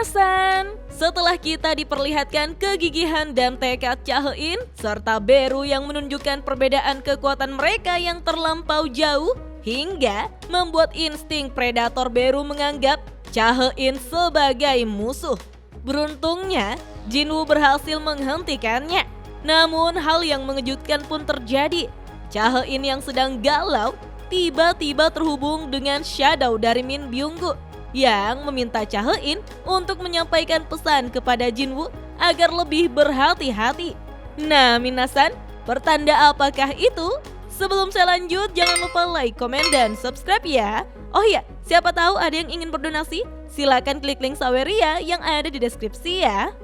Minasan, setelah kita diperlihatkan kegigihan dan tekad Chaein serta Beru yang menunjukkan perbedaan kekuatan mereka yang terlampau jauh hingga membuat insting predator Beru menganggap Chaein sebagai musuh. Beruntungnya, Jinwoo berhasil menghentikannya. Namun hal yang mengejutkan pun terjadi. Chaein yang sedang galau tiba-tiba terhubung dengan Shadow dari Min Byung-gu yang meminta Chaein untuk menyampaikan pesan kepada Jinwoo agar lebih berhati-hati. Nah, minasan, pertanda apakah itu? Sebelum saya lanjut, jangan lupa like, komen, dan subscribe ya. Oh iya, siapa tahu ada yang ingin berdonasi? Silakan klik link Saweria yang ada di deskripsi ya.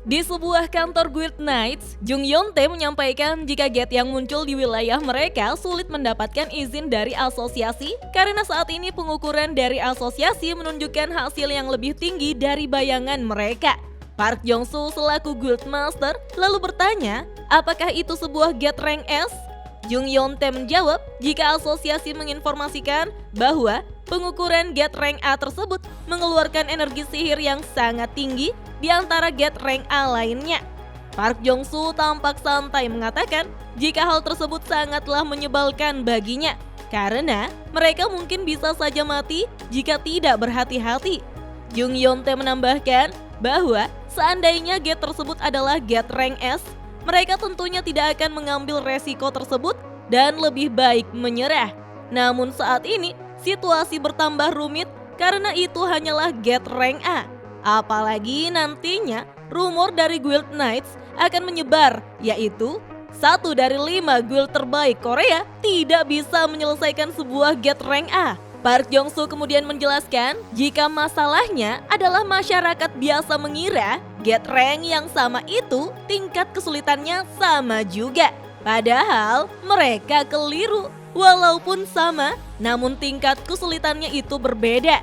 Di sebuah kantor Guild Knights, Jung Yeon-tae menyampaikan jika gate yang muncul di wilayah mereka sulit mendapatkan izin dari asosiasi karena saat ini pengukuran dari asosiasi menunjukkan hasil yang lebih tinggi dari bayangan mereka. Park Jong-soo selaku Guild Master lalu bertanya, apakah itu sebuah gate rank S? Jung Yeon-tae menjawab jika asosiasi menginformasikan bahwa pengukuran gate rank A tersebut mengeluarkan energi sihir yang sangat tinggi di antara gate rank A lainnya. Park Jong-soo tampak santai mengatakan jika hal tersebut sangatlah menyebalkan baginya karena mereka mungkin bisa saja mati jika tidak berhati-hati. Jung Yeon-tae menambahkan bahwa seandainya gate tersebut adalah gate rank S, mereka tentunya tidak akan mengambil resiko tersebut dan lebih baik menyerah. Namun saat ini situasi bertambah rumit karena itu hanyalah gate rank A. Apalagi nantinya rumor dari Guild Knights akan menyebar, yaitu 1 dari 5 guild terbaik Korea tidak bisa menyelesaikan sebuah gate rank A. Park Jong-soo kemudian menjelaskan jika masalahnya adalah masyarakat biasa mengira gate rank yang sama itu tingkat kesulitannya sama juga. Padahal mereka keliru, walaupun sama namun tingkat kesulitannya itu berbeda.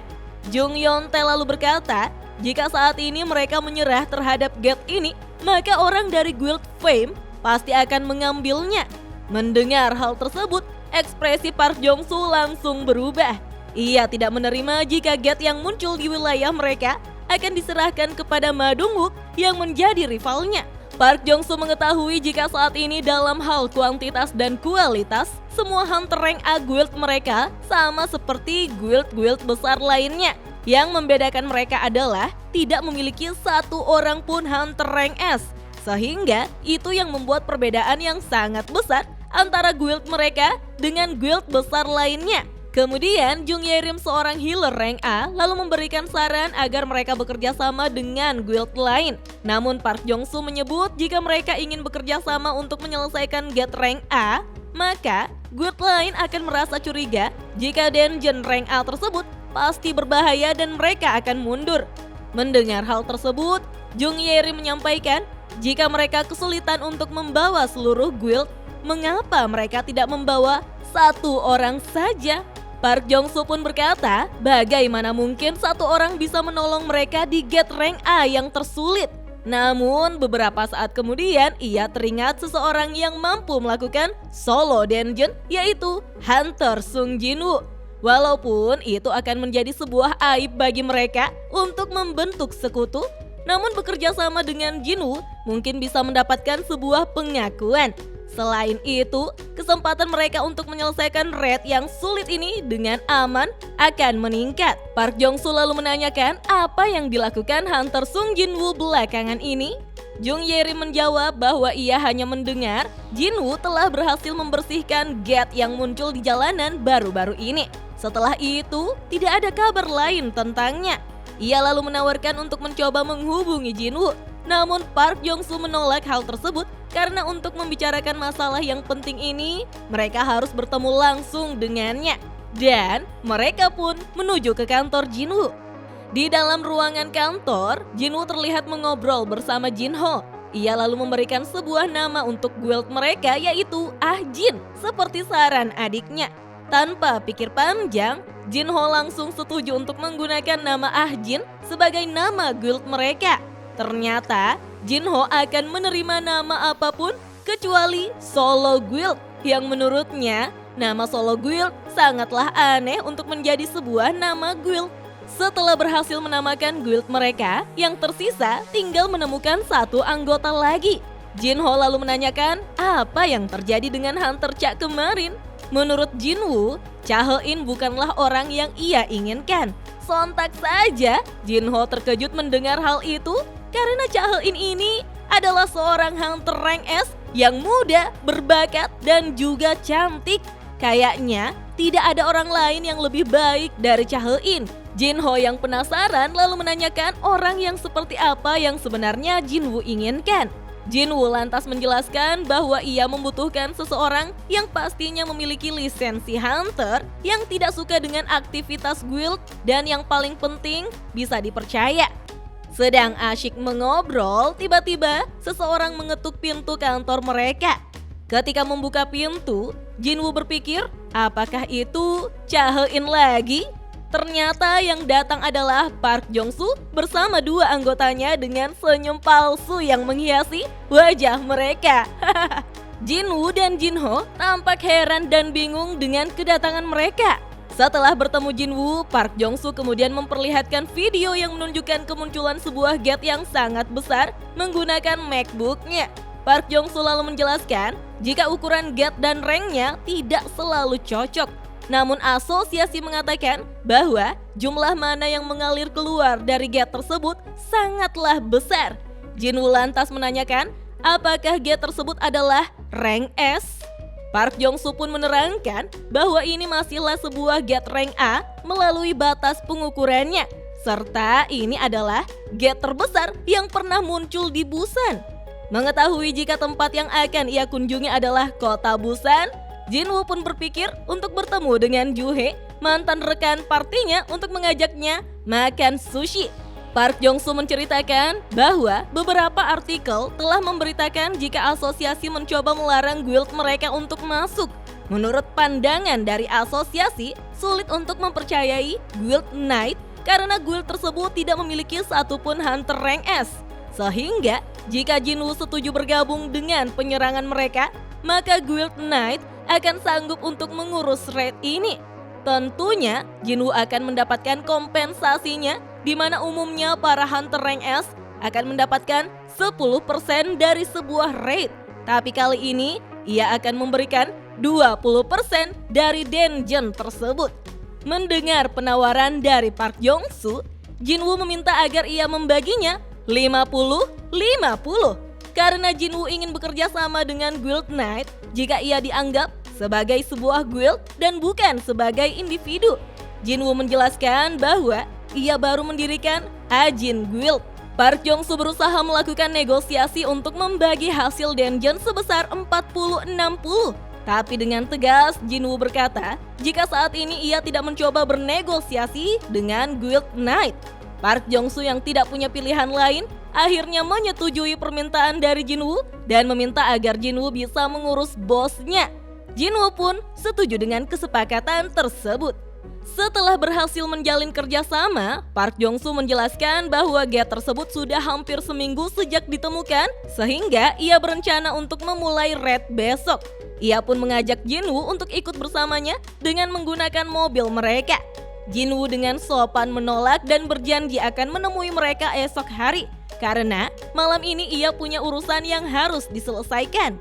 Jung Yeon-tae lalu berkata, jika saat ini mereka menyerah terhadap gate ini, maka orang dari Guild Fame pasti akan mengambilnya. Mendengar hal tersebut, ekspresi Park Jong-soo langsung berubah. Ia tidak menerima jika gate yang muncul di wilayah mereka akan diserahkan kepada Ma Dong-wook yang menjadi rivalnya. Park Jong-soo mengetahui jika saat ini dalam hal kuantitas dan kualitas, semua hunter rank A guild mereka sama seperti guild-guild besar lainnya. Yang membedakan mereka adalah tidak memiliki satu orang pun hunter rank S. Sehingga itu yang membuat perbedaan yang sangat besar antara guild mereka dengan guild besar lainnya. Kemudian Jung Ye-rim seorang healer rank A lalu memberikan saran agar mereka bekerja sama dengan guild lain. Namun Park Jong-soo menyebut jika mereka ingin bekerja sama untuk menyelesaikan gate rank A, maka guild lain akan merasa curiga jika dungeon rank A tersebut pasti berbahaya dan mereka akan mundur. Mendengar hal tersebut, Jung Ye-rim menyampaikan jika mereka kesulitan untuk membawa seluruh guild, mengapa mereka tidak membawa satu orang saja? Park Jong-soo pun berkata, bagaimana mungkin satu orang bisa menolong mereka di gate rank A yang tersulit? Namun beberapa saat kemudian ia teringat seseorang yang mampu melakukan solo dungeon, yaitu Hunter Sung Jinwoo. Walaupun itu akan menjadi sebuah aib bagi mereka untuk membentuk sekutu, namun bekerja sama dengan Jinwoo mungkin bisa mendapatkan sebuah pengakuan. Selain itu, kesempatan mereka untuk menyelesaikan raid yang sulit ini dengan aman akan meningkat. Park Jong-soo lalu menanyakan apa yang dilakukan Hunter Sung Jinwoo belakangan ini. Jung Ye-rim menjawab bahwa ia hanya mendengar Jinwoo telah berhasil membersihkan gate yang muncul di jalanan baru-baru ini. Setelah itu, tidak ada kabar lain tentangnya. Ia lalu menawarkan untuk mencoba menghubungi Jinwoo. Namun Park Jong-soo menolak hal tersebut karena untuk membicarakan masalah yang penting ini, mereka harus bertemu langsung dengannya. Dan mereka pun menuju ke kantor Jinwoo. Di dalam ruangan kantor, Jinwoo terlihat mengobrol bersama Jinho. Ia lalu memberikan sebuah nama untuk guild mereka, yaitu Ah Jin, seperti saran adiknya. Tanpa pikir panjang, Jinho langsung setuju untuk menggunakan nama Ah Jin sebagai nama guild mereka. Ternyata Jinho akan menerima nama apapun kecuali Solo Guild, yang menurutnya nama Solo Guild sangatlah aneh untuk menjadi sebuah nama guild. Setelah berhasil menamakan guild mereka, yang tersisa tinggal menemukan satu anggota lagi. Jinho lalu menanyakan apa yang terjadi dengan Hunter Cha kemarin. Menurut Jinwoo, Cha He-in bukanlah orang yang ia inginkan. Sontak saja, Jinho terkejut mendengar hal itu karena Cha He-in ini adalah seorang Hunter Rank S yang muda, berbakat, dan juga cantik. Kayaknya tidak ada orang lain yang lebih baik dari Cha He-in. Jinho yang penasaran lalu menanyakan orang yang seperti apa yang sebenarnya Jinwoo inginkan. Jinwoo lantas menjelaskan bahwa ia membutuhkan seseorang yang pastinya memiliki lisensi hunter, yang tidak suka dengan aktivitas guild, dan yang paling penting bisa dipercaya. Sedang asyik mengobrol, tiba-tiba seseorang mengetuk pintu kantor mereka. Ketika membuka pintu, Jinwoo berpikir, apakah itu Cha He-in lagi? Ternyata yang datang adalah Park Jong-soo bersama dua anggotanya dengan senyum palsu yang menghiasi wajah mereka. Jinwoo dan Jinho tampak heran dan bingung dengan kedatangan mereka. Setelah bertemu Jinwoo, Park Jong-soo kemudian memperlihatkan video yang menunjukkan kemunculan sebuah gate yang sangat besar menggunakan MacBook-nya. Park Jong-soo lalu menjelaskan jika ukuran gate dan ranknya tidak selalu cocok. Namun asosiasi mengatakan bahwa jumlah mana yang mengalir keluar dari gate tersebut sangatlah besar. Jinwoo lantas menanyakan apakah gate tersebut adalah rank S. Park Jong-soo pun menerangkan bahwa ini masihlah sebuah gate rank A melalui batas pengukurannya. Serta ini adalah gate terbesar yang pernah muncul di Busan. Mengetahui jika tempat yang akan ia kunjungi adalah kota Busan, Jinwoo pun berpikir untuk bertemu dengan Ju-hye, mantan rekan partinya, untuk mengajaknya makan sushi. Park Jong-soo menceritakan bahwa beberapa artikel telah memberitakan jika asosiasi mencoba melarang guild mereka untuk masuk. Menurut pandangan dari asosiasi, sulit untuk mempercayai Guild Knight karena guild tersebut tidak memiliki satupun Hunter Rank S. Sehingga jika Jinwoo setuju bergabung dengan penyerangan mereka, maka Guild Knight akan sanggup untuk mengurus raid ini. Tentunya Jinwoo akan mendapatkan kompensasinya, di mana umumnya para Hunter Rank S akan mendapatkan 10% dari sebuah raid. Tapi kali ini ia akan memberikan 20% dari dungeon tersebut. Mendengar penawaran dari Park Jong-soo, Jinwoo meminta agar ia membaginya 50-50. Karena Jinwoo ingin bekerja sama dengan Guild Knight jika ia dianggap sebagai sebuah guild dan bukan sebagai individu. Jinwoo menjelaskan bahwa ia baru mendirikan Ajin Guild. Park Jong-soo berusaha melakukan negosiasi untuk membagi hasil dungeon sebesar 40-60. Tapi dengan tegas Jinwoo berkata jika saat ini ia tidak mencoba bernegosiasi dengan Guild Knight. Park Jong-soo yang tidak punya pilihan lain akhirnya menyetujui permintaan dari Jinwoo dan meminta agar Jinwoo bisa mengurus bosnya. Jinwoo pun setuju dengan kesepakatan tersebut. Setelah berhasil menjalin kerjasama, Park Jong-soo menjelaskan bahwa gate tersebut sudah hampir seminggu sejak ditemukan, sehingga ia berencana untuk memulai raid besok. Ia pun mengajak Jinwoo untuk ikut bersamanya dengan menggunakan mobil mereka. Jinwoo dengan sopan menolak dan berjanji akan menemui mereka esok hari, karena malam ini ia punya urusan yang harus diselesaikan.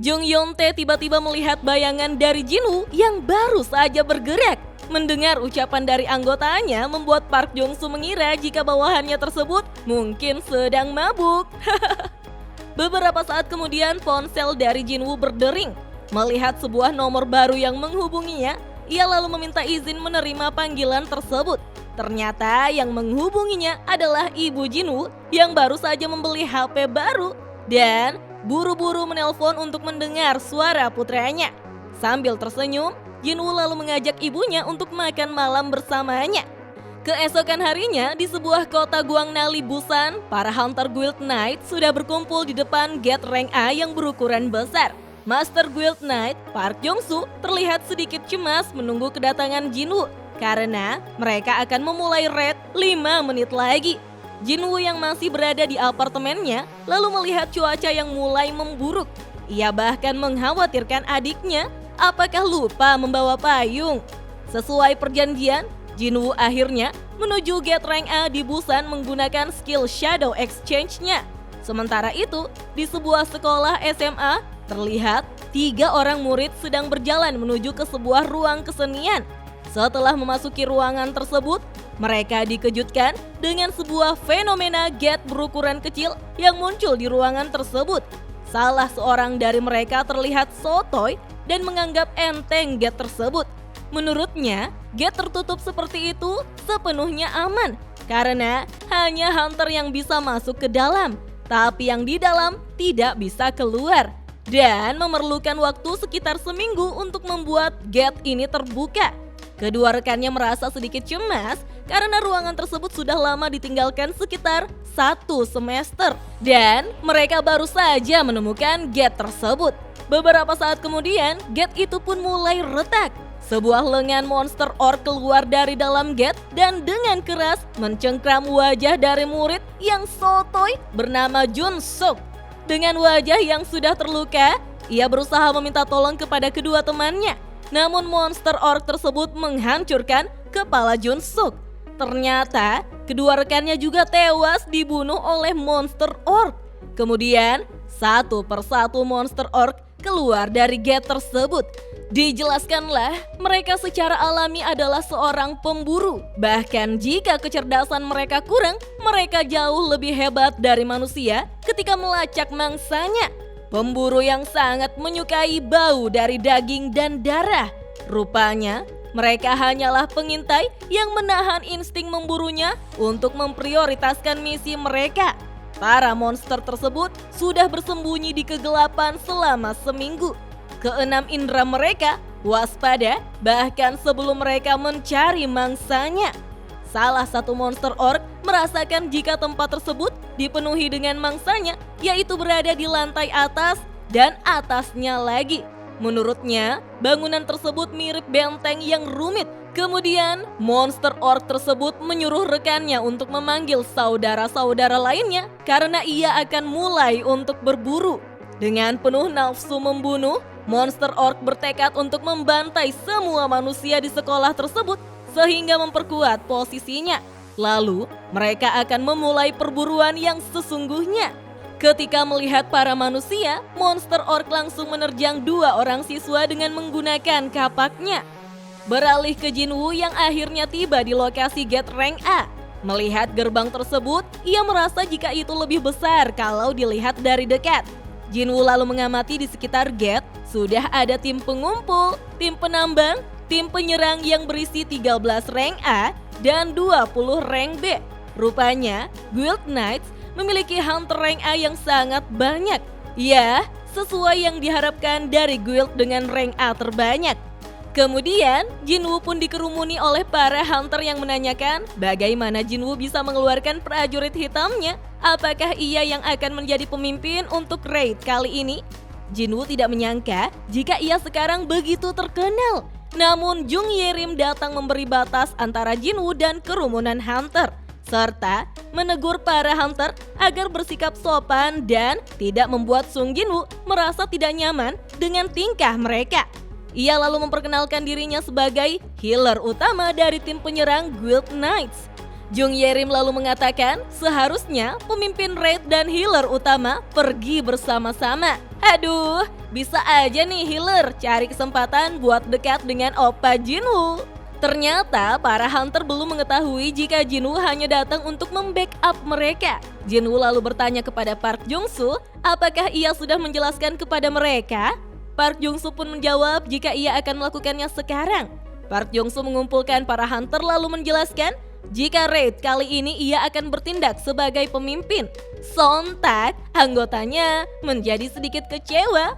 Jung Yeon-tae tiba-tiba melihat bayangan dari Jinwoo yang baru saja bergerak. Mendengar ucapan dari anggotanya membuat Park Jong-soo mengira jika bawahannya tersebut mungkin sedang mabuk. Beberapa saat kemudian ponsel dari Jinwoo berdering. Melihat sebuah nomor baru yang menghubunginya, ia lalu meminta izin menerima panggilan tersebut. Ternyata yang menghubunginya adalah ibu Jinwoo yang baru saja membeli HP baru dan buru-buru menelpon untuk mendengar suara putranya. Sambil tersenyum, Jinwoo lalu mengajak ibunya untuk makan malam bersamanya. Keesokan harinya di sebuah kota Gwangnali Busan, para Hunter Guild Knight sudah berkumpul di depan gate rank A yang berukuran besar. Master Guild Knight Park Jong-soo terlihat sedikit cemas menunggu kedatangan Jinwoo karena mereka akan memulai raid 5 menit lagi. Jinwoo yang masih berada di apartemennya lalu melihat cuaca yang mulai memburuk. Ia bahkan mengkhawatirkan adiknya apakah lupa membawa payung. Sesuai perjanjian, Jinwoo akhirnya menuju Gate Rank A di Busan menggunakan skill Shadow Exchange-nya. Sementara itu, di sebuah sekolah SMA, terlihat 3 orang murid sedang berjalan menuju ke sebuah ruang kesenian. Setelah memasuki ruangan tersebut, mereka dikejutkan dengan sebuah fenomena gate berukuran kecil yang muncul di ruangan tersebut. Salah seorang dari mereka terlihat sotoy dan menganggap enteng gate tersebut. Menurutnya, gate tertutup seperti itu sepenuhnya aman karena hanya hunter yang bisa masuk ke dalam, tapi yang di dalam tidak bisa keluar dan memerlukan waktu sekitar seminggu untuk membuat gate ini terbuka. Kedua rekannya merasa sedikit cemas karena ruangan tersebut sudah lama ditinggalkan sekitar 1 semester dan mereka baru saja menemukan gate tersebut. Beberapa saat kemudian, gate itu pun mulai retak. Sebuah lengan monster orc keluar dari dalam gate dan dengan keras mencengkram wajah dari murid yang sotoy bernama Jun Suk. Dengan wajah yang sudah terluka, ia berusaha meminta tolong kepada kedua temannya. Namun monster orc tersebut menghancurkan kepala Jun Suk. Ternyata kedua rekannya juga tewas dibunuh oleh monster orc. Kemudian satu persatu monster orc keluar dari gate tersebut. Dijelaskanlah mereka secara alami adalah seorang pemburu. Bahkan jika kecerdasan mereka kurang, mereka jauh lebih hebat dari manusia ketika melacak mangsanya. Pemburu yang sangat menyukai bau dari daging dan darah. Rupanya, mereka hanyalah pengintai yang menahan insting memburunya untuk memprioritaskan misi mereka. Para monster tersebut sudah bersembunyi di kegelapan selama seminggu. Keenam indera mereka waspada bahkan sebelum mereka mencari mangsanya. Salah satu monster orc merasakan jika tempat tersebut dipenuhi dengan mangsanya, yaitu berada di lantai atas dan atasnya lagi. Menurutnya, bangunan tersebut mirip benteng yang rumit. Kemudian, monster orc tersebut menyuruh rekannya untuk memanggil saudara-saudara lainnya karena ia akan mulai untuk berburu. Dengan penuh nafsu membunuh, monster orc bertekad untuk membantai semua manusia di sekolah tersebut sehingga memperkuat posisinya. Lalu, mereka akan memulai perburuan yang sesungguhnya. Ketika melihat para manusia, monster orc langsung menerjang 2 orang siswa dengan menggunakan kapaknya. Beralih ke Jinwoo yang akhirnya tiba di lokasi Gate Rank A. Melihat gerbang tersebut, ia merasa jika itu lebih besar kalau dilihat dari dekat. Jinwoo lalu mengamati di sekitar gate, sudah ada tim pengumpul, tim penambang, tim penyerang yang berisi 13 rank A dan 20 rank B. Rupanya, Guild Knights memiliki hunter rank A yang sangat banyak. Ya, sesuai yang diharapkan dari guild dengan rank A terbanyak. Kemudian, Jinwoo pun dikerumuni oleh para hunter yang menanyakan bagaimana Jinwoo bisa mengeluarkan prajurit hitamnya. Apakah ia yang akan menjadi pemimpin untuk raid kali ini? Jinwoo tidak menyangka jika ia sekarang begitu terkenal. Namun Jung Yerim datang memberi batas antara Jinwoo dan kerumunan hunter, serta menegur para hunter agar bersikap sopan dan tidak membuat Sung Jinwoo merasa tidak nyaman dengan tingkah mereka. Ia lalu memperkenalkan dirinya sebagai healer utama dari tim penyerang Guild Knights. Jung Yerim lalu mengatakan seharusnya pemimpin raid dan healer utama pergi bersama-sama. Aduh, bisa aja nih healer cari kesempatan buat dekat dengan Oppa Jinwoo. Ternyata para hunter belum mengetahui jika Jinwoo hanya datang untuk membackup mereka. Jinwoo lalu bertanya kepada Park Jung-soo apakah ia sudah menjelaskan kepada mereka. Park Jung-soo pun menjawab jika ia akan melakukannya sekarang. Park Jung-soo mengumpulkan para hunter lalu menjelaskan jika raid kali ini ia akan bertindak sebagai pemimpin. Sontak, anggotanya menjadi sedikit kecewa.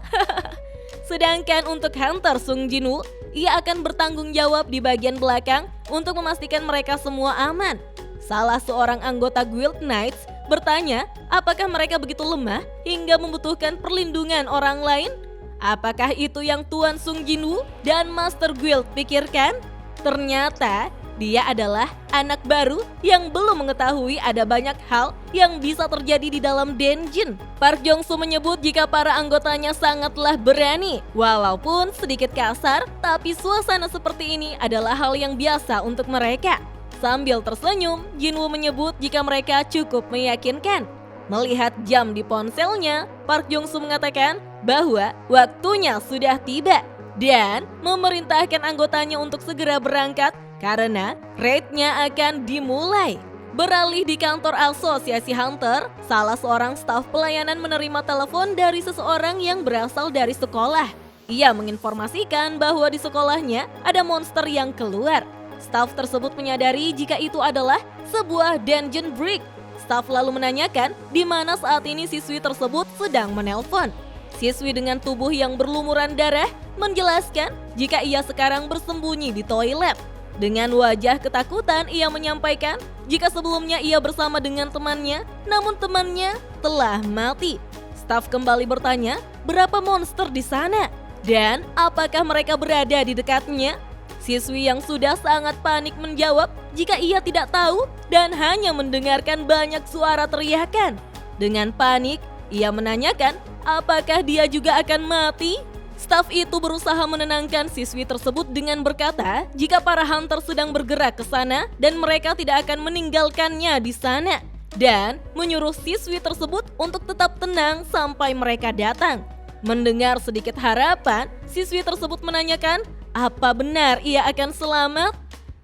Sedangkan untuk hunter Sung Jinwoo, ia akan bertanggung jawab di bagian belakang untuk memastikan mereka semua aman. Salah seorang anggota Guild Knights bertanya apakah mereka begitu lemah hingga membutuhkan perlindungan orang lain. Apakah itu yang Tuan Sung Jinwoo dan Master Guild pikirkan? Ternyata dia adalah anak baru yang belum mengetahui ada banyak hal yang bisa terjadi di dalam dungeon. Park Jong-soo menyebut jika para anggotanya sangatlah berani. Walaupun sedikit kasar, tapi suasana seperti ini adalah hal yang biasa untuk mereka. Sambil tersenyum, Jinwoo menyebut jika mereka cukup meyakinkan. Melihat jam di ponselnya, Park Jung-soo mengatakan bahwa waktunya sudah tiba dan memerintahkan anggotanya untuk segera berangkat karena raid-nya akan dimulai. Beralih di kantor Asosiasi Hunter, salah seorang staf pelayanan menerima telepon dari seseorang yang berasal dari sekolah. Ia menginformasikan bahwa di sekolahnya ada monster yang keluar. Staf tersebut menyadari jika itu adalah sebuah dungeon break. Staf lalu menanyakan di mana saat ini siswi tersebut sedang menelpon. Siswi dengan tubuh yang berlumuran darah menjelaskan jika ia sekarang bersembunyi di toilet. Dengan wajah ketakutan ia menyampaikan jika sebelumnya ia bersama dengan temannya, namun temannya telah mati. Staf kembali bertanya berapa monster di sana dan apakah mereka berada di dekatnya. Siswi yang sudah sangat panik menjawab jika ia tidak tahu dan hanya mendengarkan banyak suara teriakan. Dengan panik, ia menanyakan apakah dia juga akan mati. Staf itu berusaha menenangkan siswi tersebut dengan berkata jika para hunter sedang bergerak ke sana dan mereka tidak akan meninggalkannya di sana. Dan menyuruh siswi tersebut untuk tetap tenang sampai mereka datang. Mendengar sedikit harapan, siswi tersebut menanyakan apa benar ia akan selamat?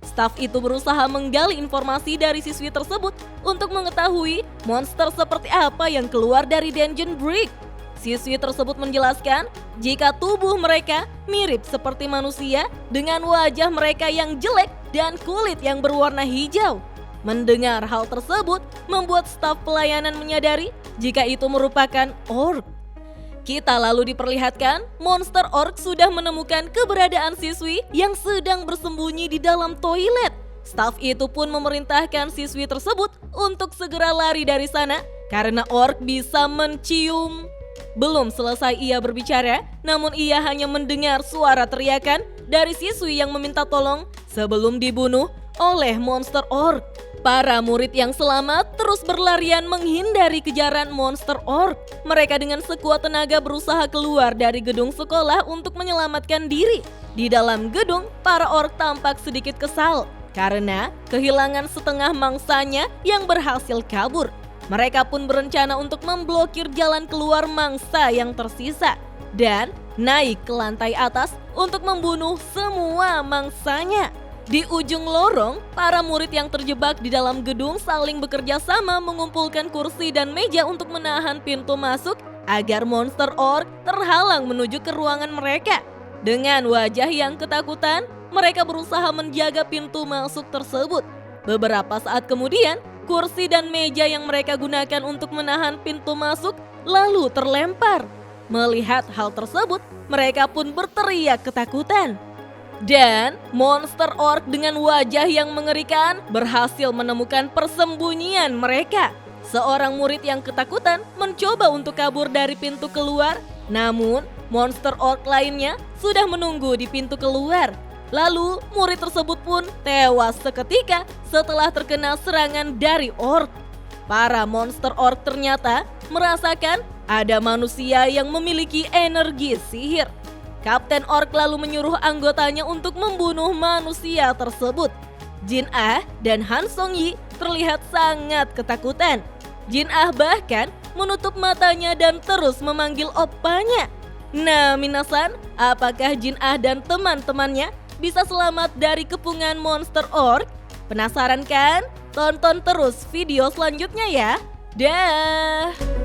Staf itu berusaha menggali informasi dari siswi tersebut untuk mengetahui monster seperti apa yang keluar dari dungeon break. Siswi tersebut menjelaskan jika tubuh mereka mirip seperti manusia dengan wajah mereka yang jelek dan kulit yang berwarna hijau. Mendengar hal tersebut membuat staf pelayanan menyadari jika itu merupakan orc. Kita lalu diperlihatkan monster orc sudah menemukan keberadaan siswi yang sedang bersembunyi di dalam toilet. Staf itu pun memerintahkan siswi tersebut untuk segera lari dari sana karena orc bisa mencium. Belum selesai ia berbicara, namun ia hanya mendengar suara teriakan dari siswi yang meminta tolong sebelum dibunuh oleh monster orc. Para murid yang selamat terus berlarian menghindari kejaran monster orc. Mereka dengan sekuat tenaga berusaha keluar dari gedung sekolah untuk menyelamatkan diri. Di dalam gedung, para orc tampak sedikit kesal karena kehilangan setengah mangsanya yang berhasil kabur. Mereka pun berencana untuk memblokir jalan keluar mangsa yang tersisa dan naik ke lantai atas untuk membunuh semua mangsanya. Di ujung lorong, para murid yang terjebak di dalam gedung saling bekerja sama mengumpulkan kursi dan meja untuk menahan pintu masuk agar monster orc terhalang menuju ke ruangan mereka. Dengan wajah yang ketakutan, mereka berusaha menjaga pintu masuk tersebut. Beberapa saat kemudian, kursi dan meja yang mereka gunakan untuk menahan pintu masuk lalu terlempar. Melihat hal tersebut, mereka pun berteriak ketakutan. Dan monster orc dengan wajah yang mengerikan berhasil menemukan persembunyian mereka. Seorang murid yang ketakutan mencoba untuk kabur dari pintu keluar, namun monster orc lainnya sudah menunggu di pintu keluar. Lalu murid tersebut pun tewas seketika setelah terkena serangan dari orc. Para monster orc ternyata merasakan ada manusia yang memiliki energi sihir. Kapten Orc lalu menyuruh anggotanya untuk membunuh manusia tersebut. Jin-ah dan Han Song-yi terlihat sangat ketakutan. Jin-ah bahkan menutup matanya dan terus memanggil oppanya. Nah, minasan, apakah Jin-ah dan teman-temannya bisa selamat dari kepungan monster orc? Penasaran kan? Tonton terus video selanjutnya ya. Dah.